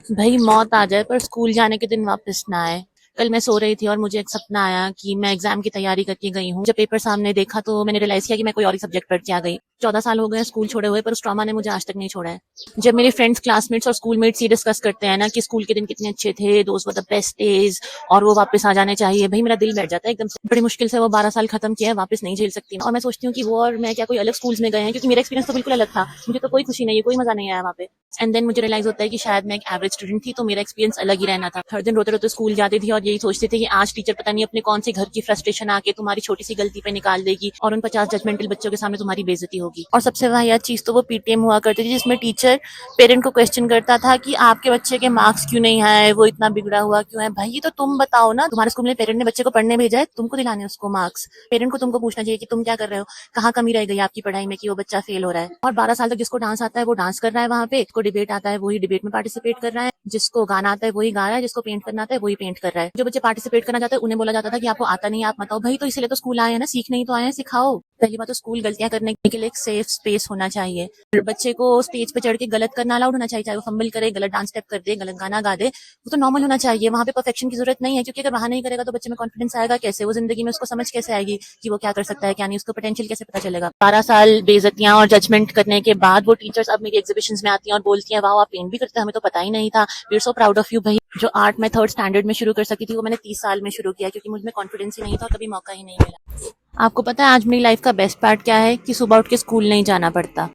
भाई मौत आ जाए पर स्कूल जाने के दिन वापस ना आए। कल मैं सो रही थी और मुझे एक सपना आया कि मैं एग्जाम की तैयारी करके गई हूँ। जब पेपर सामने देखा तो मैंने रियलाइज किया कि मैं कोई और ही सब्जेक्ट पढ़ के आ गई। 14 साल हो गए हैं स्कूल छोड़े हुए, पर उस ट्रॉमा ने मुझे आज तक नहीं छोड़ा है। जब मेरे फ्रेंड्स, क्लासमेट्स और स्कूलमेट्स ये डिस्कस करते हैं ना कि स्कूल के दिन कितने अच्छे थे, those were the best days, और वो वापस आ जाने चाहिए, भाई मेरा दिल बैठ जाता है एकदम से। बड़ी मुश्किल से वो 12 साल खत्म किया है, वापस नहीं झेल सकती। और मैं सोचती हूँ कि वो और मैं क्या कोई अलग स्कूल्स में गए हैं, क्योंकि मेरा एक्सपीरियंस तो बिल्कुल अलग था। मुझे तो कोई खुशी नहीं है, कोई मजा नहीं आया वहाँ पे। एंड देन मुझे रियलाइज होता है कि शायद मैं एक एवरेज स्टूडेंट थी, तो मेरा एक्सपीरियंस अलग ही रहना था। हर दिन रोते रोते स्कूल जाती थी और यही सोचती थी कि आज टीचर पता नहीं अपने कौन से घर की फ्रस्ट्रेशन आके तुम्हारी छोटी सी गलती पे निकाल देगी और उन 50 जजमेंटल बच्चों के सामने तुम्हारी बेइज्जती होगी। और सबसे वाहियात चीज तो वो पीटीएम हुआ करती थी, जिसमें टीचर पेरेंट को क्वेश्चन करता था कि आपके बच्चे के मार्क्स क्यों नहीं आए, वो इतना बिगड़ा हुआ क्यों है। भाई ये तो तुम बताओ ना, तुम्हारे स्कूल में पेरेंट ने बच्चे को पढ़ने भेजा है, तुमको दिलाने उसको मार्क्स। पेरेंट को तुमको पूछना चाहिए कि तुम क्या कर रहे हो, कहाँ कमी रह गई आपकी पढ़ाई में कि वो बच्चा फेल हो रहा है। और 12 साल तक जिसको डांस आता है वो डांस कर रहा है वहाँ पे, जिसको डिबेट आता है वही डिबेट में पार्टिसिपेट कर रहा है, जिसको गाना आता है वही गा रहा है, जिसको पेंट करना आता है वही पेंट कर रहा है। जो बच्चे पार्टिसिपेट करना चाहते हैं उन्हें बोला जाता था कि आपको आता नहीं है, आप बताओ। भाई तो इसलिए तो स्कूल आए हैं ना, सीखने ही तो आए हैं, सिखाओ। पहली बात तो स्कूल गलतियां करने के लिए एक सेफ स्पेस होना चाहिए। बच्चे को स्टेज पे चढ़ के गलत करना अलाउड होना चाहिए, चाहे वो फंबल करे, गलत डांस स्टेप कर दे, गलत गाना गा दे, वो तो नॉर्मल होना चाहिए। वहाँ पे परफेक्शन की जरूरत नहीं है, क्योंकि अगर वहाँ नहीं करेगा तो बच्चे में कॉन्फिडेंस आएगा कैसे, वो जिंदगी में उसको समझ कैसे आएगी कि वो क्या कर सकता है क्या नहीं, उसको पोटेंशियल कैसे पता चलेगा। 12 साल बेइज्जतियां और जजमेंट करने के बाद वो टीचर्स अब मेरी एग्जीबिशंस में आती हैं और बोलती हैं वाह आप पेंट भी करते हैं, हमें तो पता ही नहीं था, we are so proud of you. भाई जो आर्ट मैं 3rd स्टैंडर्ड में शुरू कर सकी थी वो मैंने 30 साल में शुरू किया, क्योंकि मुझ में कॉन्फिडेंस ही नहीं था, कभी मौका ही नहीं मिला। आपको पता है आज मेरी लाइफ का बेस्ट पार्ट क्या है? कि सुबह उठ के स्कूल नहीं जाना पड़ता।